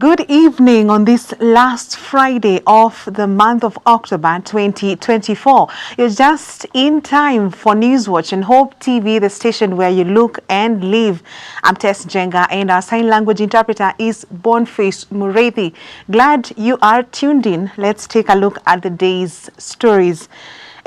Good evening on this last Friday of the month of October 2024. You're just in time for Newswatch and Hope TV, the station where you look and live. I'm Tess Njenga and our sign language interpreter is Boniface Mureithi. Glad you are tuned in. Let's take a look at the day's stories.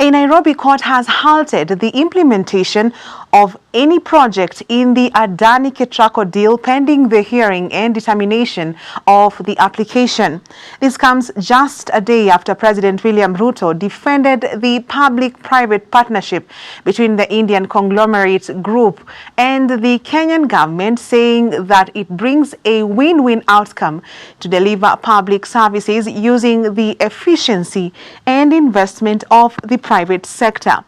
A Nairobi court has halted the implementation of any project in the Adani Ketraco deal pending the hearing and determination of the application. This comes just a day after President William Ruto defended the public-private partnership between the Indian conglomerate group and the Kenyan government, saying that it brings a win-win outcome to deliver public services using the efficiency and investment of the private sector.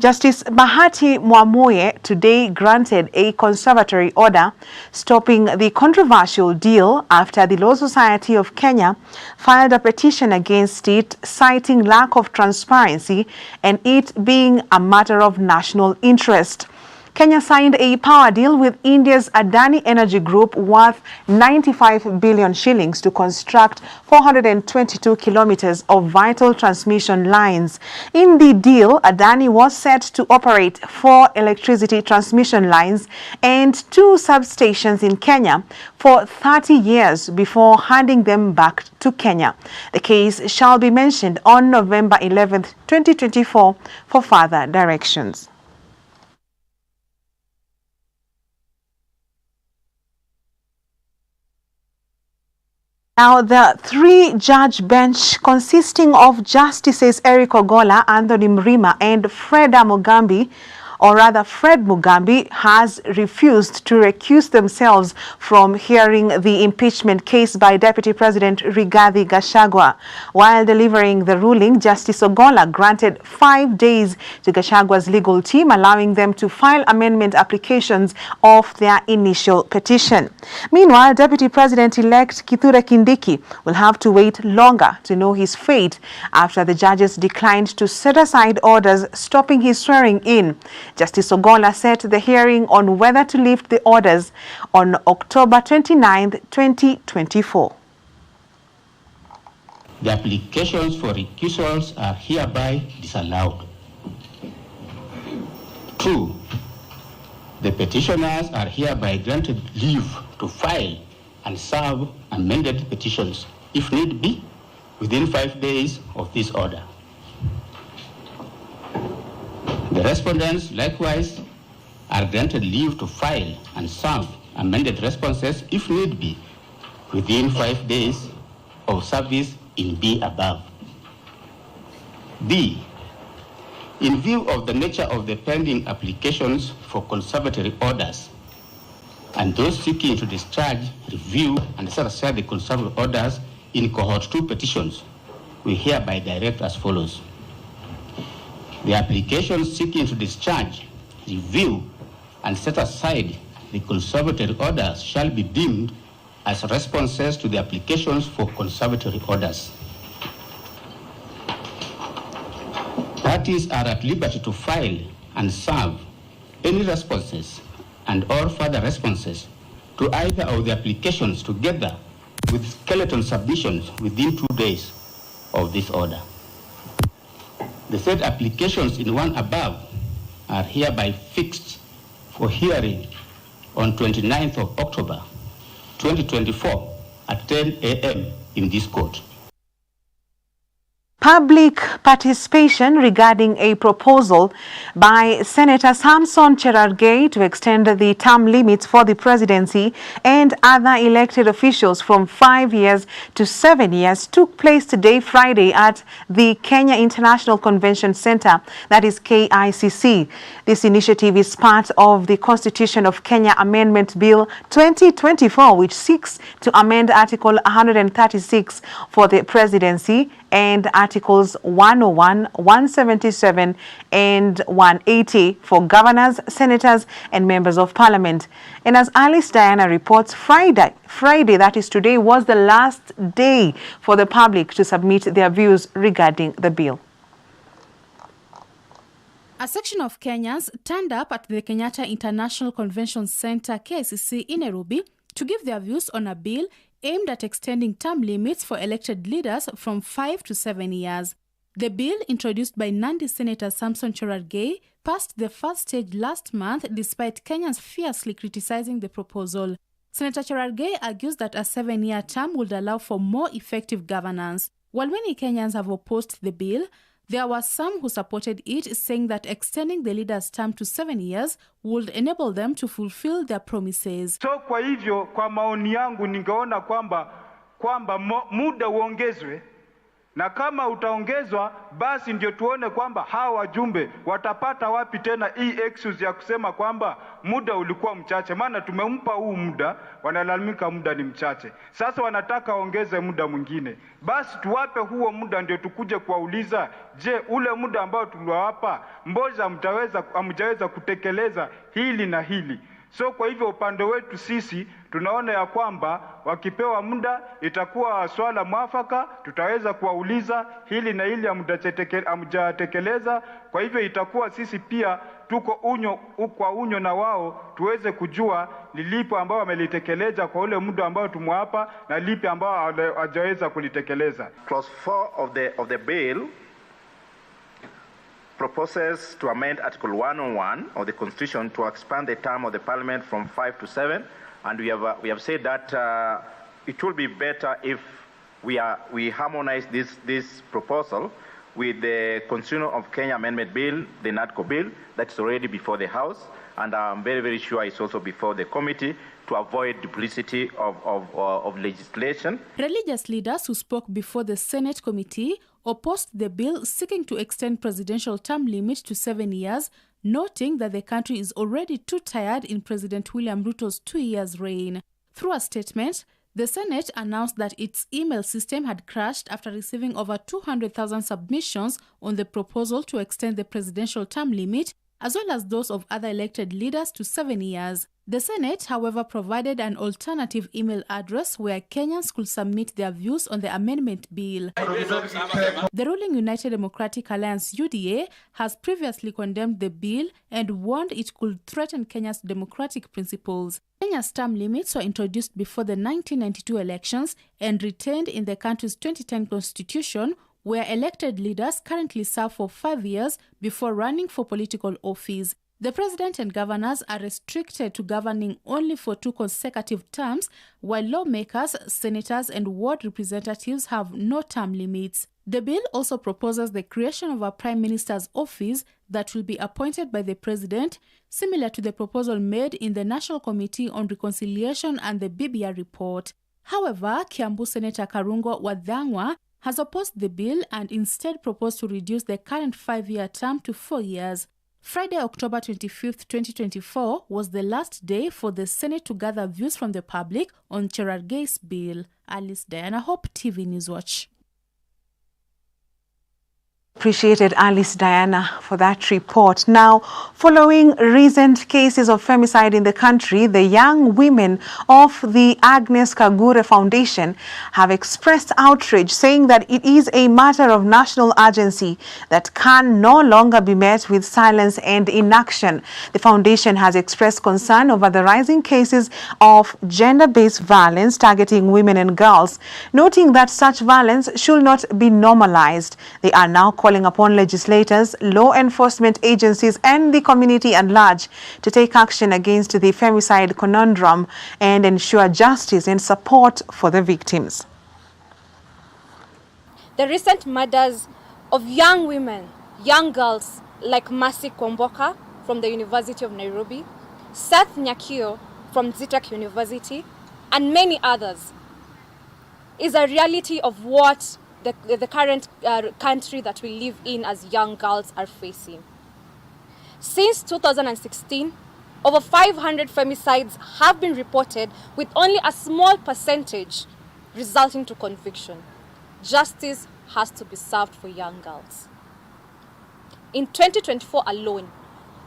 Justice Bahati Mwamuye today granted a conservatory order stopping the controversial deal after the Law Society of Kenya filed a petition against it, citing lack of transparency and it being a matter of national interest. Kenya signed a power deal with India's Adani Energy Group worth 95 billion shillings to construct 422 kilometers of vital transmission lines. In the deal, Adani was set to operate 4 electricity transmission lines and 2 substations in Kenya for 30 years before handing them back to Kenya. The case shall be mentioned on November 11, 2024 for further directions. Now, the 3-judge bench consisting of Justices Eric Ogolla, Anthony Mrima, and Fred Mugambi, has refused to recuse themselves from hearing the impeachment case by Deputy President Rigathi Gachagua. While delivering the ruling, Justice Ogolla granted 5 days to Gachagua's legal team, allowing them to file amendment applications of their initial petition. Meanwhile, Deputy President-elect Kithure Kindiki will have to wait longer to know his fate after the judges declined to set aside orders stopping his swearing in. Justice Ogolla set the hearing on whether to lift the orders on October 29, 2024. The applications for recusals are hereby disallowed. 2. The petitioners are hereby granted leave to file and serve amended petitions, if need be, within 5 days of this order. The respondents likewise are granted leave to file and serve amended responses, if need be, within 5 days of service in B above. B. In view of the nature of the pending applications for conservatory orders and those seeking to discharge, review, and set aside the conservatory orders in cohort 2 petitions, we hereby direct as follows. The applications seeking to discharge, review, and set aside the conservatory orders shall be deemed as responses to the applications for conservatory orders. Parties are at liberty to file and serve any responses and or further responses to either of the applications together with skeleton submissions within 2 days of this order. The said applications in one above are hereby fixed for hearing on 29th of October 2024 at 10 a.m. in this court. Public participation regarding a proposal by Senator Samson Cherargei to extend the term limits for the presidency and other elected officials from 5 years to 7 years took place today, Friday, at the Kenya International Convention Center, that is KICC. This initiative is part of the Constitution of Kenya Amendment Bill 2024, which seeks to amend Article 136 for the presidency and Articles 101, 177, and 180 for governors, senators, and members of parliament. And as Alice Diana reports, Friday, that is today, was the last day for the public to submit their views regarding the bill. A section of Kenyans turned up at the Kenyatta International Convention Center, KICC, in Nairobi to give their views on a bill aimed at extending term limits for elected leaders from 5 to 7 years. The bill, introduced by Nandi Senator Samson Cherargei, passed the first stage last month despite Kenyans fiercely criticizing the proposal. Senator Cherargei argues that a 7-year term would allow for more effective governance. While many Kenyans have opposed the bill, there were some who supported it, saying that extending the leader's term to 7 years would enable them to fulfill their promises. So kwa hivyo, kwa maoni yangu ningeona kwamba muda uongezwe, na kama utaongezwa basi ndio tuone kwamba hawa wajumbe watapata wapi tena hii excuse ya kusema kwamba muda ulikuwa mchache. Maana tumempa huu muda, wanalalamika muda ni mchache. Sasa wanataka ongeze muda mwingine. Basi tuwape huo muda ndio tukuje kuwauliza, je, ule muda ambao tuliwapa mboja hamjaweza kutekeleza hili na hili. So kwa hivyo upande wetu sisi tunaona ya kwamba wakipewa muda itakuwa swala mwafaka, tutaweza kuwauliza hili na hili hamjatekeleza. Kwa hivyo itakuwa sisi pia tuko unyo na wao tuweze kujua ni lipi ambao wamelitekeleza kwa ule muda ambao tumewapa na lipi ambao hawajaweza kulitekeleza. Clause 4 of the bill proposes to amend Article 101 of the Constitution to expand the term of the Parliament from 5 to 7, and we have said that it will be better if we harmonize this proposal with the Constitution of Kenya Amendment Bill, the NATCO bill, that's already before the House, and I'm very, very sure it's also before the committee, to avoid duplicity of legislation. Religious leaders who spoke before the Senate committee opposed the bill seeking to extend presidential term limit to 7 years, noting that the country is already too tired in President William Ruto's 2 years reign. Through a statement, the Senate announced that its email system had crashed after receiving over 200,000 submissions on the proposal to extend the presidential term limit, as well as those of other elected leaders, to 7 years. The Senate, however, provided an alternative email address where Kenyans could submit their views on the amendment bill. The ruling United Democratic Alliance (UDA) has previously condemned the bill and warned it could threaten Kenya's democratic principles. Kenya's term limits were introduced before the 1992 elections and retained in the country's 2010 constitution, where elected leaders currently serve for 5 years before running for political office. The president and governors are restricted to governing only for 2 consecutive terms, while lawmakers, senators, and ward representatives have no term limits. The bill also proposes the creation of a prime minister's office that will be appointed by the president, similar to the proposal made in the National Committee on Reconciliation and the BBI report. However, Kiambu Senator Karungo Wadhangwa has opposed the bill and instead proposed to reduce the current 5-year term to 4 years. Friday, October 25, 2024 was the last day for the Senate to gather views from the public on Cherargei's bill. Alice Diana, Hope TV Newswatch. Appreciated Alice Diana for that report. Now, following recent cases of femicide in the country, the young women of the Agnes Kagure Foundation have expressed outrage, saying that it is a matter of national urgency that can no longer be met with silence and inaction. The foundation has expressed concern over the rising cases of gender-based violence targeting women and girls, noting that such violence should not be normalized. They are now calling upon legislators, law enforcement agencies, and the community at large to take action against the femicide conundrum and ensure justice and support for the victims. The recent murders of young women, young girls like Mercy Kwamboka from the University of Nairobi, Seth Nyakio from Zitak University, and many others is a reality of what the current country that we live in as young girls are facing. Since 2016, over 500 femicides have been reported, with only a small percentage resulting to conviction. Justice has to be served for young girls. In 2024 alone,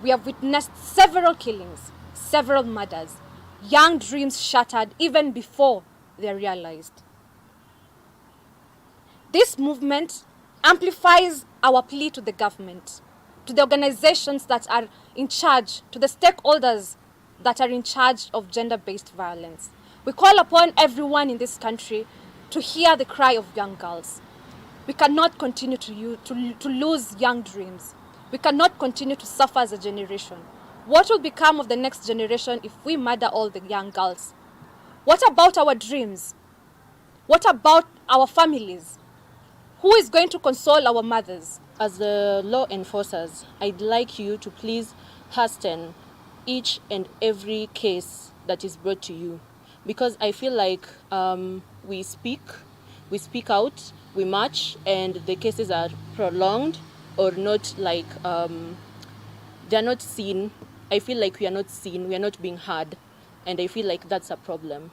we have witnessed several killings, several murders, young dreams shattered even before they are realized. This movement amplifies our plea to the government, to the organizations that are in charge, to the stakeholders that are in charge of gender-based violence. We call upon everyone in this country to hear the cry of young girls. We cannot continue to lose young dreams. We cannot continue to suffer as a generation. What will become of the next generation if we murder all the young girls? What about our dreams? What about our families? Who is going to console our mothers? As the law enforcers, I'd like you to please hasten each and every case that is brought to you. Because I feel like we speak out, we march, and the cases are prolonged or not like, they're not seen. I feel like we are not seen, we are not being heard, and I feel like that's a problem.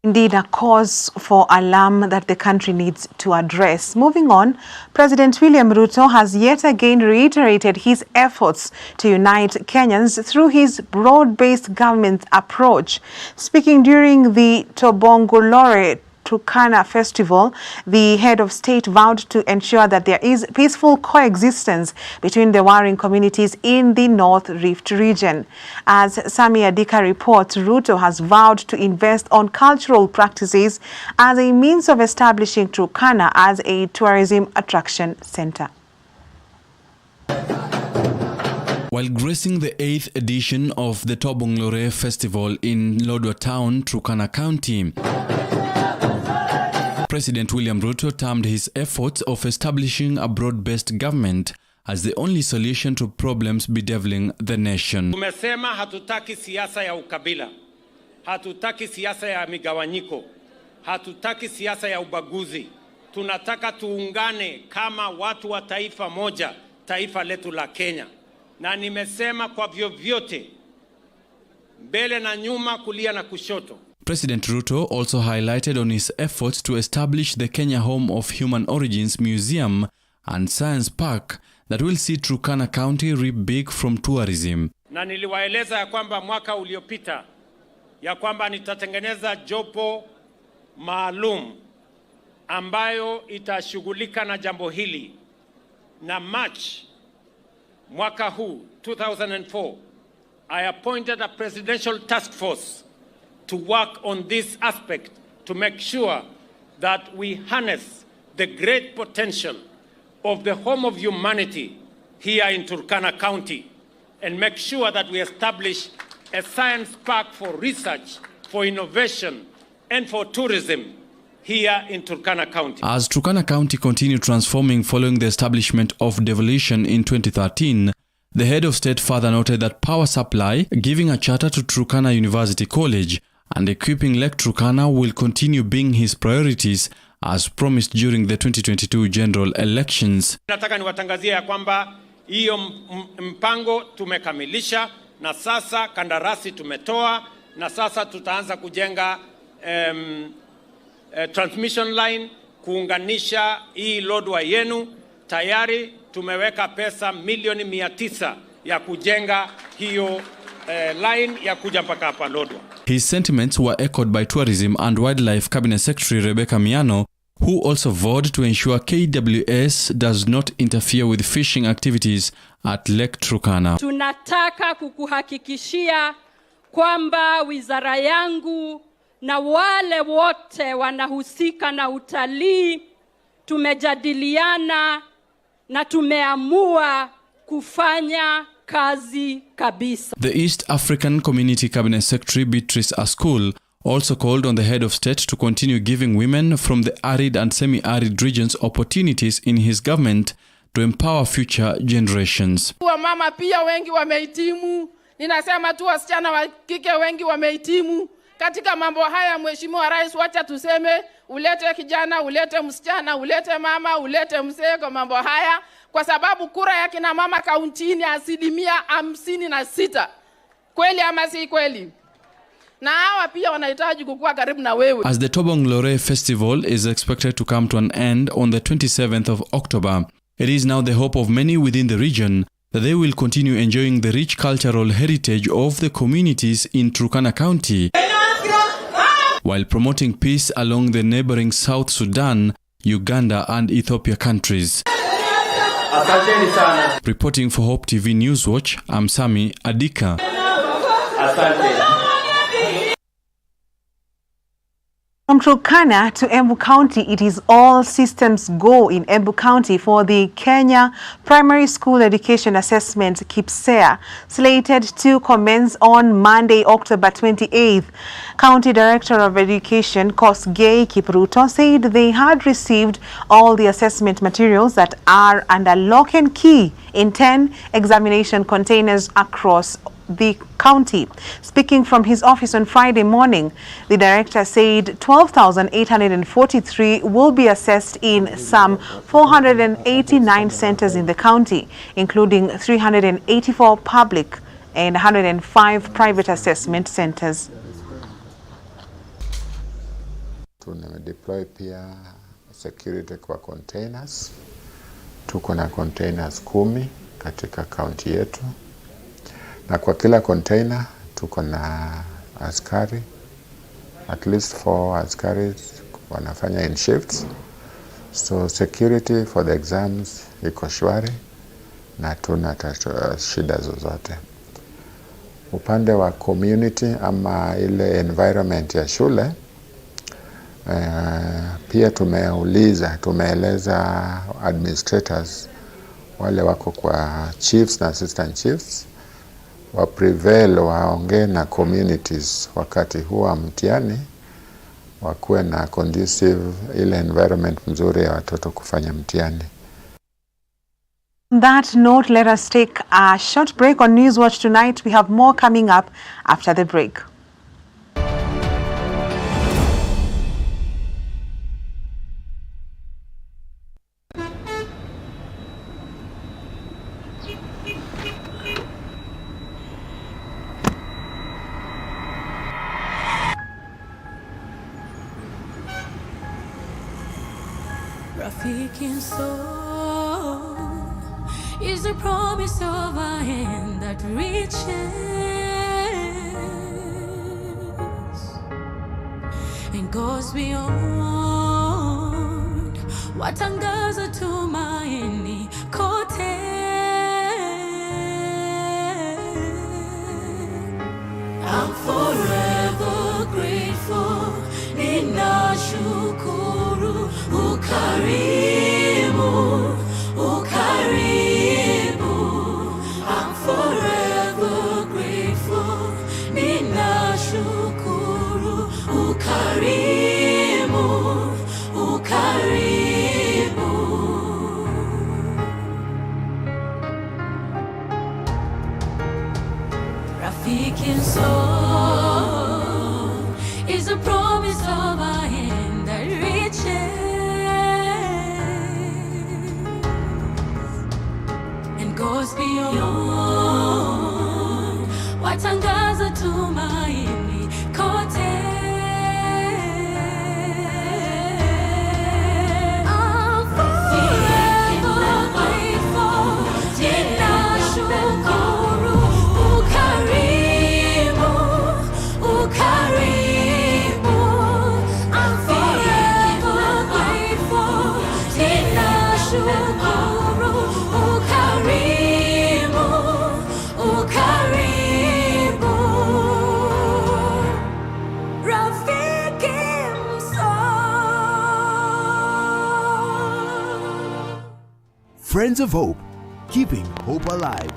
Indeed, a cause for alarm that the country needs to address. Moving on, President William Ruto has yet again reiterated his efforts to unite Kenyans through his broad-based government approach. Speaking during the Tobongolore Turkana Festival, the head of state vowed to ensure that there is peaceful coexistence between the warring communities in the North Rift region. As Sami Adika reports, Ruto has vowed to invest on cultural practices as a means of establishing Turkana as a tourism attraction center. While gracing the 8th edition of the Tobongolore Festival in Lodwar Town, Turkana County, President William Ruto termed his efforts of establishing a broad-based government as the only solution to problems bedeviling the nation. Tumesema hatutaki siasa ya ukabila, hatutaki siasa ya migawanyiko, hatutaki siasa ya ubaguzi. Tunataka tuungane kama watu wa taifa moja, taifa letu la Kenya. Na nimesema kwa vyovyote, mbele na nyuma, kulia na kushoto. President Ruto also highlighted on his efforts to establish the Kenya Home of Human Origins Museum and Science Park that will see Turkana County reap big from tourism. Na niliwaeleza ya kwamba mwaka uliopita ya kwamba nitatengeneza jopo maalum ambayo itashughulika na jambo hili. Na March mwaka huu 2004, I appointed a presidential task force to work on this aspect to make sure that we harness the great potential of the home of humanity here in Turkana County and make sure that we establish a science park for research, for innovation, and for tourism here in Turkana County. As Turkana County continued transforming following the establishment of devolution in 2013, the head of state further noted that power supply, giving a charter to Turkana University College, and equipping Lake Turkana will continue being his priorities as promised during the 2022 general elections. Nataka niwatangazie ya kwamba hiyo mpango tumekamilisha na sasa kandarasi tumetoa na sasa tutaanza kujenga transmission line kuunganisha hii Lodwar yenu. Tayari tumeweka pesa milioni 900 ya kujenga hiyo line ya kuja mpaka hapa Lodwar. His sentiments were echoed by Tourism and Wildlife Cabinet Secretary Rebecca Miano, who also vowed to ensure KWS does not interfere with fishing activities at Lake Turkana. Tunataka kukuhakikishia kwamba wizara yangu na wale wote wanahusika na utalii tumejadiliana na tumeamua kufanya kazi kabisa. The East African Community Cabinet Secretary Beatrice Askul also called on the head of state to continue giving women from the arid and semi-arid regions opportunities in his government to empower future generations. Wamama pia wengi wamehitimu, ninasema tu wasichana wa kike wengi wamehitimu. Katika mambo haya Mheshimiwa Rais, wacha tuseme ulete kijana, ulete msichana, ulete mama, ulete mzee kwa mambo haya, kwa sababu kura ya kina mama kauntini 56%. Kweli ama si kweli? Na hawa pia wanahitaji kukua karibu na wewe. As the Tobongolore Festival is expected to come to an end on the 27th of October, it is now the hope of many within the region that they will continue enjoying the rich cultural heritage of the communities in Turkana County, while promoting peace along the neighboring South Sudan, Uganda and Ethiopia countries. Reporting for Hope TV Newswatch, I'm Sami Adika. From Turkana to Embu County, it is all systems go in Embu County for the Kenya Primary School Education Assessment KIPSEA, slated to commence on Monday, October 28th. County Director of Education Kosgei Kipruto said they had received all the assessment materials that are under lock and key in 10 examination containers across the county. Speaking from his office on Friday morning, the director said 12,843 will be assessed in some 489 centers in the county, including 384 public and 105 private assessment centers. Deploy pia security kwa containers. Tuko na containers 10 katika county yetu. Na kwa kila container tuko na askari, at least 4 askari wanafanya in shifts. So security for the exams iko shwari na tuna shida zozote. Upande wa community ama ile environment ya shule, pia tumeeleza administrators wale wako kwa chiefs na assistant chiefs wa prevail waongee na communities wakati huwa mtihani, wakuwe na conducive ile environment mzuri ya watoto kufanya mtihani. On that note, let us take a short break on Newswatch tonight. We have more coming up after the break. Rafiki soul is a promise of a hand that reaches and goes beyond what angaza tumaini kote. I'm forever grateful. Ninashukuru ukarimu, ukarimu. I'm forever grateful. Ninashukuru ukarimu, ukarimu. Rafiki soul is a promise of a hand that reaches and goes beyond watangaza tumaini kote. I'm forever grateful. Ninashukuru ukarimu, ukarimu. I'm forever grateful. Ninashukuru ukarimu, ukarimu. Rafiki msoul. Friends of Hope, keeping hope alive.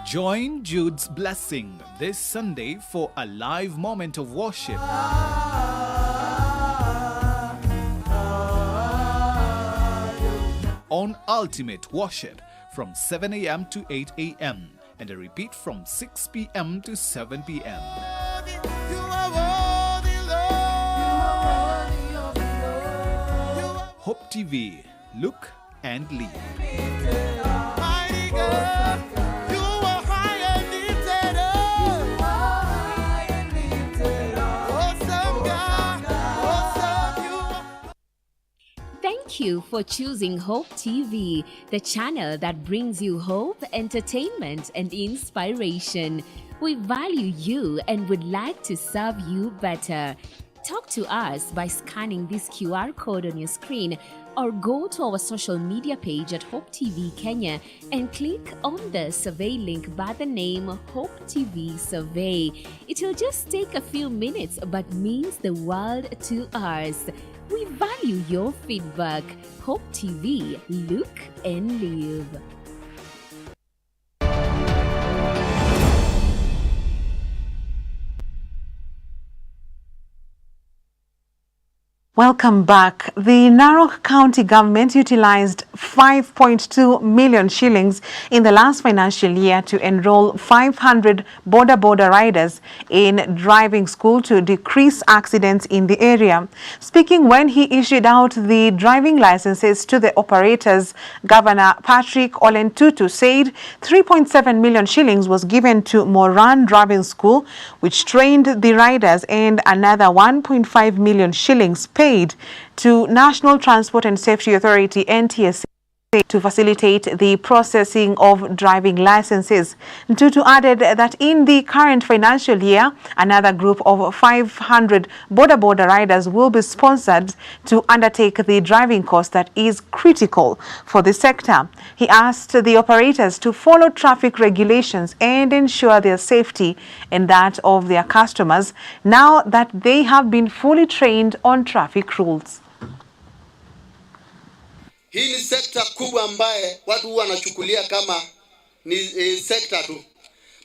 Join Jude's blessing this Sunday for a live moment of worship. On Ultimate Worship from 7 a.m. to 8 a.m. and a repeat from 6 p.m. to 7 p.m. Hope TV, look and lead. Thank you for choosing Hope TV, the channel that brings you hope, entertainment, and inspiration. We value you and would like to serve you better. Talk to us by scanning this QR code on your screen or go to our social media page at Hope TV Kenya and click on the survey link by the name Hope TV Survey. It will just take a few minutes but means the world to us. We value your feedback. Hope TV, look and live. Welcome back. The Narok County government utilized 5.2 million shillings in the last financial year to enroll 500 border riders in driving school to decrease accidents in the area. Speaking when he issued out the driving licenses to the operators, Governor Patrick Olentutu said 3.7 million shillings was given to Moran Driving School, which trained the riders, and another 1.5 million shillings paid to National Transport and Safety Authority (NTSA) to facilitate the processing of driving licenses. Ntutu added that in the current financial year, another group of 500 border riders will be sponsored to undertake the driving course that is critical for the sector. He asked the operators to follow traffic regulations and ensure their safety and that of their customers now that they have been fully trained on traffic rules. Hii ni sekta kubwa ambaye watu huwa wanachukulia kama ni sekta tu.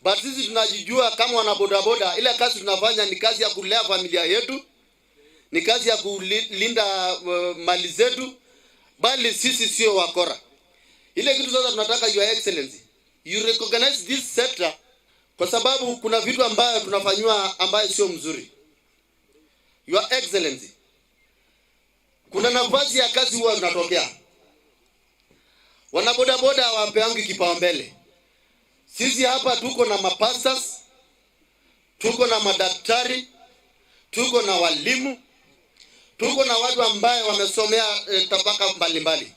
But sisi tunajijua kama wanabodaboda, ile kazi tunafanya ni kazi ya kulea familia yetu, ni kazi ya kulinda mali zetu, bali sisi sio wakora. Ile kitu sasa tunataka Your Excellency, you recognize this sector kwa sababu kuna vitu ambayo tunafanywa ambayo sio mzuri. Your Excellency, kuna nafasi ya kazi huwa zinatokea. Wanabodaboda hawapeangi kipaumbele. Sisi hapa tuko na mapastors, tuko na madaktari, tuko na walimu, tuko na watu ambao wamesomea tabaka mbalimbali.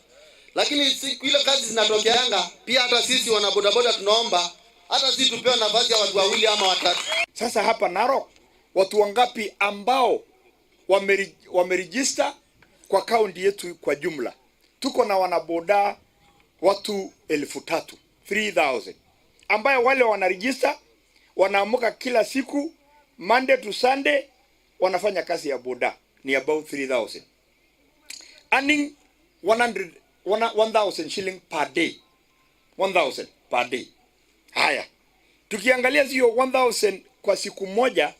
Lakini ile kazi zinatokeanga, pia hata sisi wanabodaboda tunaomba hata sisi tupewe nafasi ya watu wawili ama watatu. Sasa hapa Narok, watu wangapi ambao wameregister kwa kaunti yetu kwa jumla? Tuko na wanaboda watu 3,000 ambayo wale wanaregister, wanaamuka kila siku Monday to Sunday wanafanya kazi ya boda, ni about 3,000, earning 1,000 shilling per day. 1,000 per day. Haya, tukiangalia hiyo 1,000 kwa siku moja,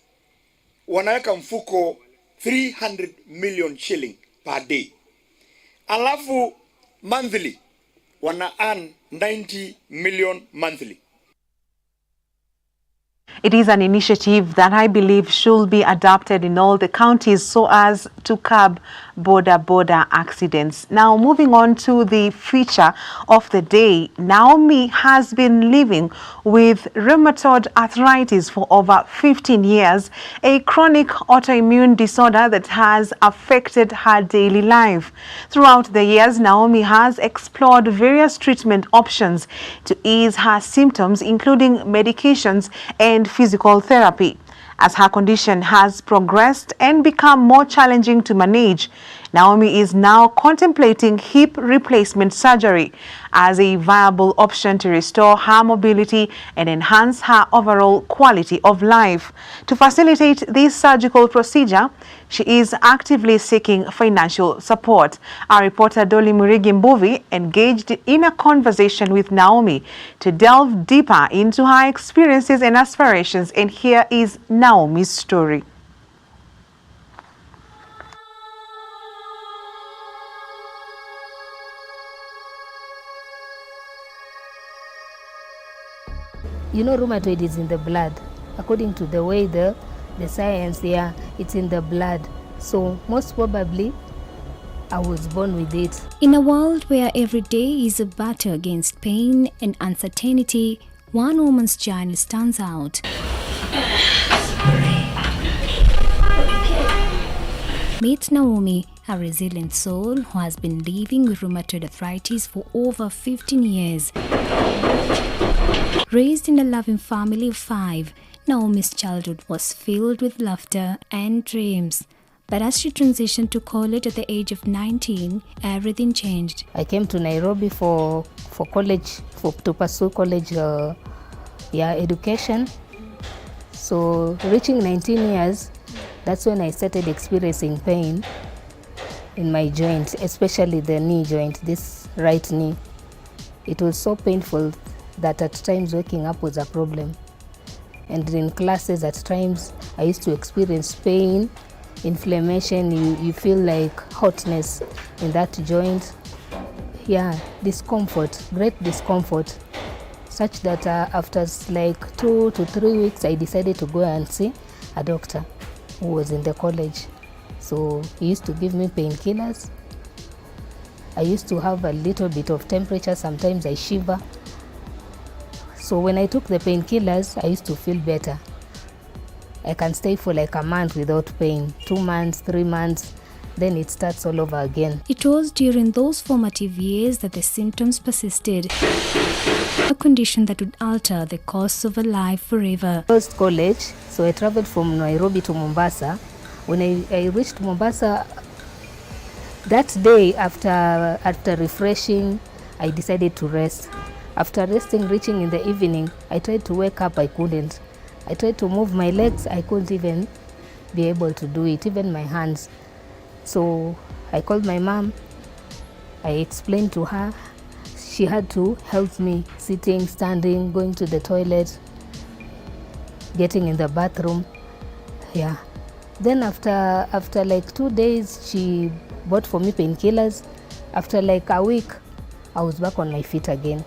wanaweka mfuko 300 million shilling per day. Alafu monthly wana earn 90 million monthly. It is an initiative that I believe should be adopted in all the counties so as to curb border accidents. Now, moving on to the feature of the day, Naomi has been living with rheumatoid arthritis for over 15 years, a chronic autoimmune disorder that has affected her daily life. Throughout the years, Naomi has explored various treatment options to ease her symptoms, including medications and physical therapy. As her condition has progressed and become more challenging to manage, Naomi is now contemplating hip replacement surgery as a viable option to restore her mobility and enhance her overall quality of life. To facilitate this surgical procedure, she is actively seeking financial support. Our reporter Dolly Murigi Mbuvi engaged in a conversation with Naomi to delve deeper into her experiences and aspirations, and here is Naomi's story. You know, rheumatoid is in the blood. According to the way the science, it's in the blood. So most probably, I was born with it. In a world where every day is a battle against pain and uncertainty, one woman's journey stands out. Meet Naomi, a resilient soul who has been living with rheumatoid arthritis for over 15 years. Raised in a loving family of 5, Naomi's childhood was filled with laughter and dreams. But as she transitioned to college at the age of 19, everything changed. I came to Nairobi for college, to pursue college education. So reaching 19 years, that's when I started experiencing pain in my joint, especially the knee joint, this right knee. It was so painful that at times waking up was a problem. And in classes at times, I used to experience pain, inflammation, you feel like hotness in that joint. Yeah, discomfort, great discomfort, such that after like 2 to 3 weeks, I decided to go and see a doctor who was in the college. So he used to give me painkillers. I used to have a little bit of temperature, sometimes I shiver. So when I took the painkillers, I used to feel better. I can stay for like a month without pain, 2 months, 3 months, then it starts all over again. It was during those formative years that the symptoms persisted, a condition that would alter the course of her life forever. Post college, so I traveled from Nairobi to Mombasa. When I reached Mombasa, that day after refreshing, I decided to rest. After resting, reaching in the evening, I tried to wake up, I couldn't. I tried to move my legs, I couldn't even be able to do it, even my hands. So I called my mom, I explained to her. She had to help me sitting, standing, going to the toilet, getting in the bathroom. Yeah. Then after like 2 days, she bought for me painkillers. After like a week, I was back on my feet again.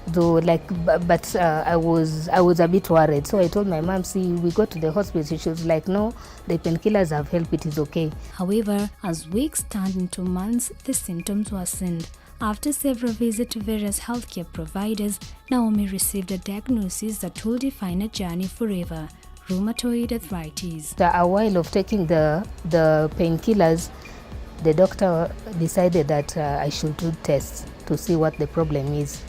Though but I was a bit worried. So I told my mom, see, we go to the hospital. She was like, no, the painkillers have helped, it is okay. However, as weeks turned into months, the symptoms worsened. After several visits to various healthcare providers, Naomi received a diagnosis that will define her journey forever: rheumatoid arthritis. After a while of taking the painkillers, the doctor decided that I should do tests to see what the problem is.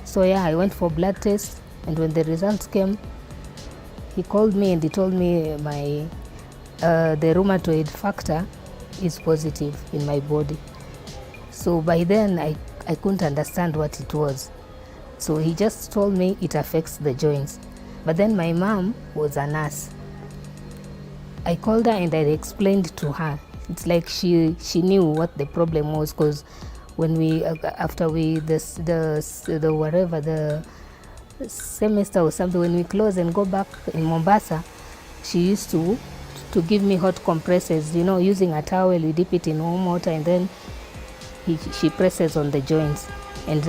So yeah, I went for blood tests, and when the results came, he called me and he told me the rheumatoid factor is positive in my body. So by then I couldn't understand what it was. So he just told me it affects the joints. But then my mom was a nurse. I called her and I explained to her. It's like she knew what the problem was, because when the semester or something, when we close and go back in Mombasa, she used to give me hot compresses, using a towel. We dip it in warm water and then she presses on the joints, and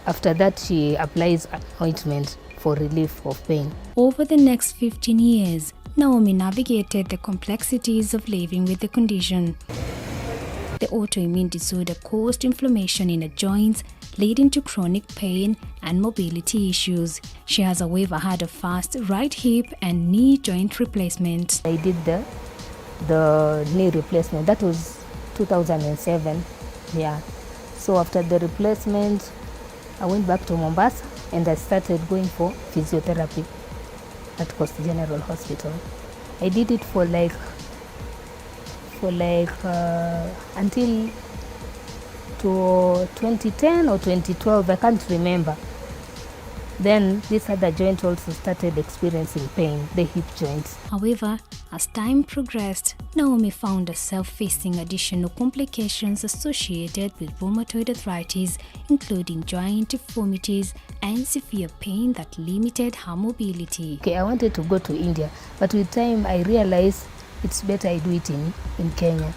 after that she applies ointment for relief of pain. Over the next 15 years, Naomi navigated the complexities of living with the condition. The autoimmune disorder caused inflammation in her joints, leading to chronic pain and mobility issues. She has, however, had a fast right hip and knee joint replacement. I did the knee replacement. That was 2007. Yeah. So after the replacement, I went back to Mombasa and I started going for physiotherapy at Coast General Hospital. I did it for until to 2010 or 2012, I can't remember. Then this other joint also started experiencing pain, the hip joints. However, as time progressed, Naomi found herself facing additional complications associated with rheumatoid arthritis, including joint deformities and severe pain that limited her mobility. Okay, I wanted to go to India, but with time I realized it's better I do it in Kenya,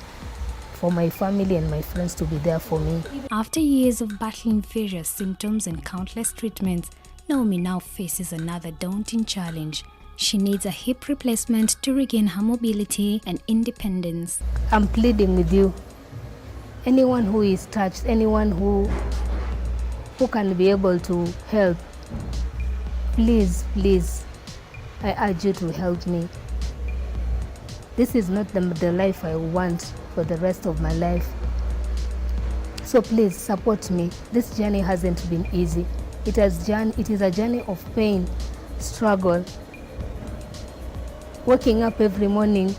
for my family and my friends to be there for me. After years of battling various symptoms and countless treatments, Naomi now faces another daunting challenge. She needs a hip replacement to regain her mobility and independence. I'm pleading with you, anyone who is touched, anyone who can be able to help, please, I urge you to help me. This is not the life I want for the rest of my life. So please support me. This journey hasn't been easy. It is a journey of pain, struggle. Waking up every morning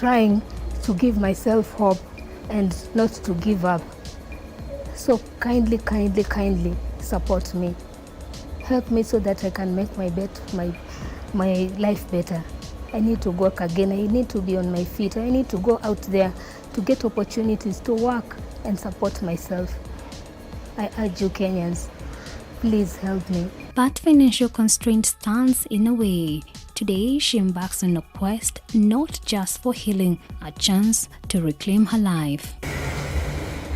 trying to give myself hope and not to give up. So kindly, kindly, kindly support me. Help me so that I can make my life better. I need to work again. I need to be on my feet. I need to go out there to get opportunities to work and support myself. I urge you Kenyans, please help me. But financial constraint stands in a way. Today, she embarks on a quest not just for healing, a chance to reclaim her life.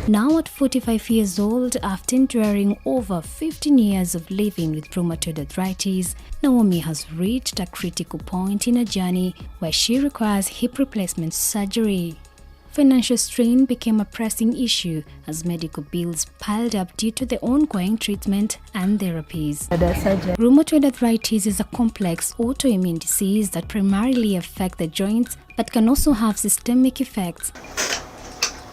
Now at 45 years old, after enduring over 15 years of living with rheumatoid arthritis, Naomi has reached a critical point in her journey where she requires hip replacement surgery. Financial strain became a pressing issue as medical bills piled up due to the ongoing treatment and therapies. Rheumatoid arthritis is a complex autoimmune disease that primarily affects the joints but can also have systemic effects.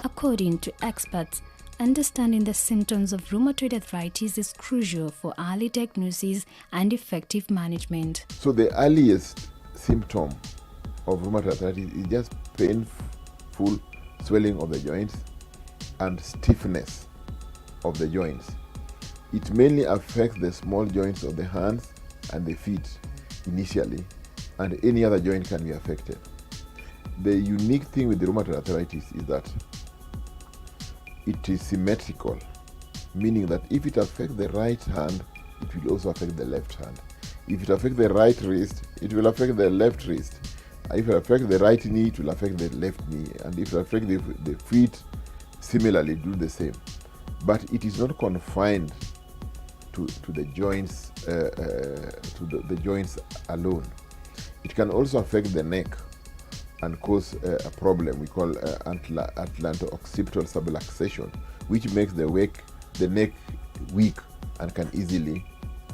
According to experts, understanding the symptoms of rheumatoid arthritis is crucial for early diagnosis and effective management. So the earliest symptom of rheumatoid arthritis is just painful swelling of the joints and stiffness of the joints. It mainly affects the small joints of the hands and the feet initially, and any other joint can be affected. The unique thing with the rheumatoid arthritis is that it is symmetrical, meaning that if it affects the right hand, it will also affect the left hand. If it affects the right wrist, it will affect the left wrist. If it affects the right knee, it will affect the left knee. And if it affects the feet, similarly do the same. But it is not confined to the joints, the joints alone. It can also affect the neck and cause a problem we call atlanto-occipital subluxation, which makes the neck weak and can easily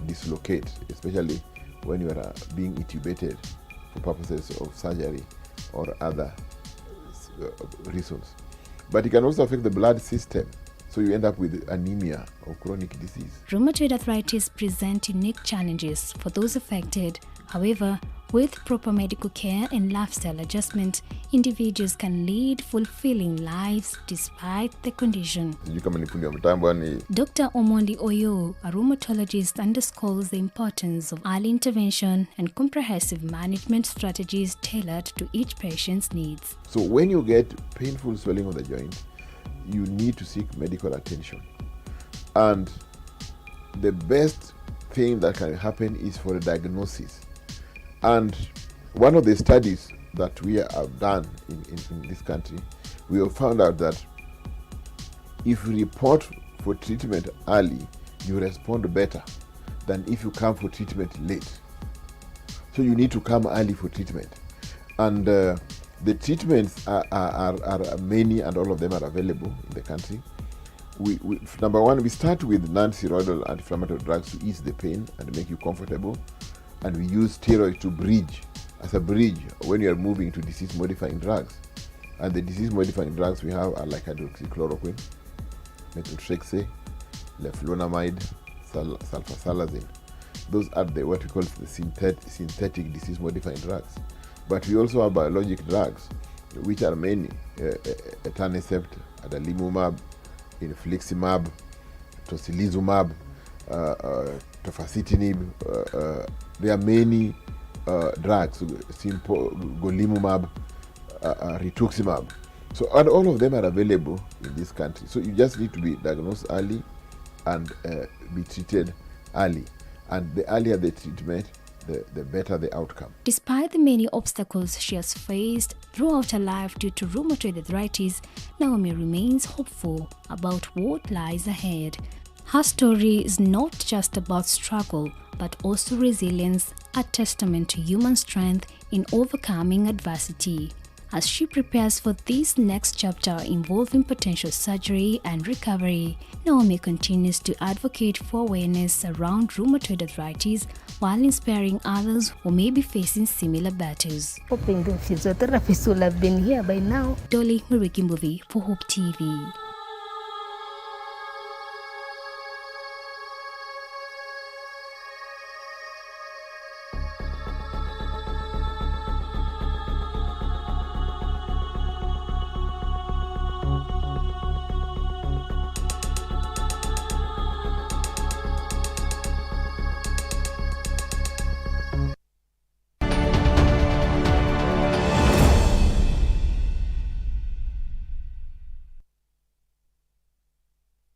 dislocate, especially when you are being intubated for purposes of surgery or other reasons. But it can also affect the blood system, so you end up with anemia or chronic disease. Rheumatoid arthritis presents unique challenges for those affected. However, with proper medical care and lifestyle adjustment, individuals can lead fulfilling lives despite the condition. Dr. Omondi Oyo, a rheumatologist, underscores the importance of early intervention and comprehensive management strategies tailored to each patient's needs. So when you get painful swelling of the joint, you need to seek medical attention. And the best thing that can happen is for a diagnosis. And one of the studies that we have done in this country, we have found out that if you report for treatment early, you respond better than if you come for treatment late. So you need to come early for treatment. And the treatments are many, and all of them are available in the country. Number one, we start with non-steroidal anti-inflammatory drugs to ease the pain and make you comfortable. And we use steroids to bridge, as a bridge, when you are moving to disease-modifying drugs. And the disease-modifying drugs we have are like hydroxychloroquine, methotrexate, leflunomide, sulfasalazine. Those are what we call the synthetic disease-modifying drugs. But we also have biologic drugs, which are many: etanercept, adalimumab, infliximab, tocilizumab, tofacitinib. There are many drugs, golimumab, rituximab. So, and all of them are available in this country. So you just need to be diagnosed early and be treated early. And the earlier the treatment, the better the outcome. Despite the many obstacles she has faced throughout her life due to rheumatoid arthritis, Naomi remains hopeful about what lies ahead. Her story is not just about struggle, but also resilience, a testament to human strength in overcoming adversity. As she prepares for this next chapter involving potential surgery and recovery, Naomi continues to advocate for awareness around rheumatoid arthritis while inspiring others who may be facing similar battles. Hoping the physiotherapists will have been here by now. Dolly Murikimbuvi for Hope TV.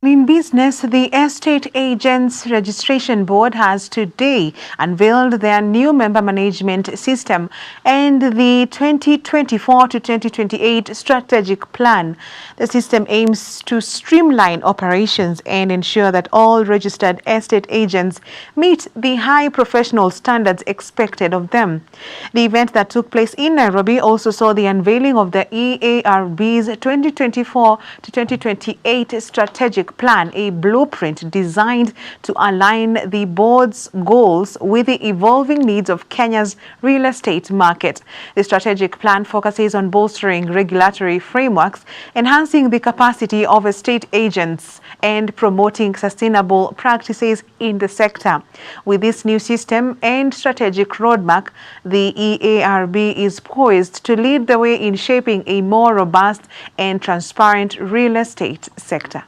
In business, the Estate Agents Registration Board has today unveiled their new member management system and the 2024 to 2028 strategic plan. The system aims to streamline operations and ensure that all registered estate agents meet the high professional standards expected of them. The event that took place in Nairobi also saw the unveiling of the EARB's 2024 to 2028 strategic plan, a blueprint designed to align the board's goals with the evolving needs of Kenya's real estate market. The strategic plan focuses on bolstering regulatory frameworks, enhancing the capacity of estate agents, and promoting sustainable practices in the sector. With this new system and strategic roadmap, the EARB is poised to lead the way in shaping a more robust and transparent real estate sector.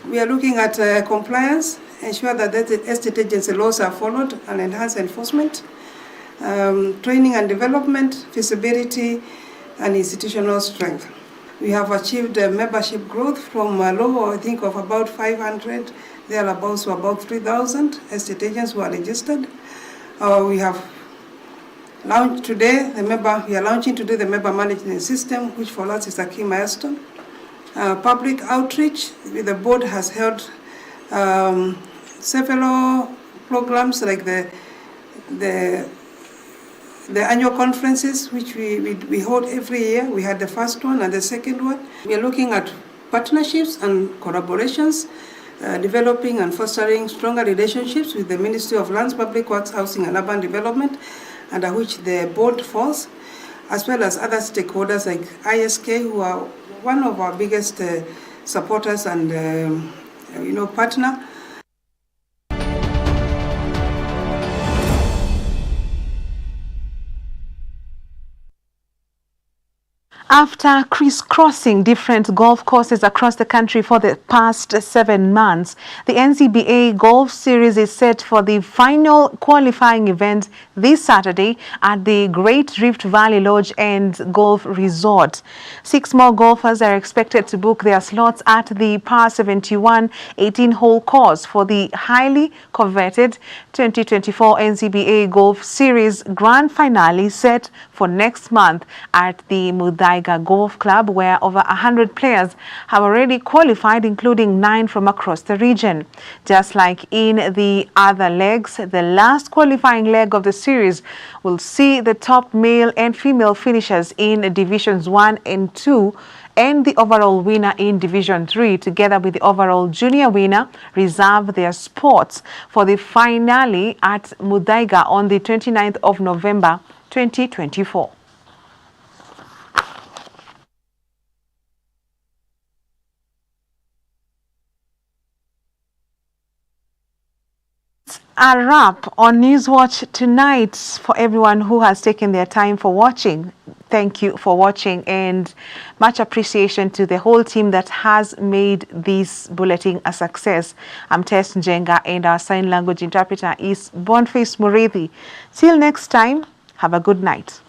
We are looking at compliance, ensure that the estate agency laws are followed, and enhance enforcement, training and development, feasibility, and institutional strength. We have achieved membership growth from a low, I think, of about 500, thereabouts to about 3,000 estate agents who are registered. We have launched today we are launching today the member management system, which for us is a key milestone. Public outreach, the board has held several programs like the annual conferences, which we hold every year. We had the first one and the second one. We are looking at partnerships and collaborations, developing and fostering stronger relationships with the Ministry of Lands, Public Works, Housing and Urban Development, under which the board falls, as well as other stakeholders like ISK, who are one of our biggest supporters and partner. After crisscrossing different golf courses across the country for the past 7 months, the NCBA Golf Series is set for the final qualifying event this Saturday at the Great Rift Valley Lodge and Golf Resort. 6 more golfers are expected to book their slots at the Par 71 18-hole course for the highly coveted 2024 NCBA Golf Series Grand Finale set for next month at the Njenga Golf Club, where over 100 players have already qualified, including 9 from across the region. Just like in the other legs, the last qualifying leg of the series will see the top male and female finishers in Divisions 1 and 2 and the overall winner in Division 3, together with the overall junior winner, reserve their spots for the finale at Njenga on the 29th of November 2024. A wrap on Newswatch tonight for everyone who has taken their time for watching. Thank you for watching, and much appreciation to the whole team that has made this bulletin a success. I'm Tess Njenga, and our sign language interpreter is Boniface Mureithi. Till next time, have a good night.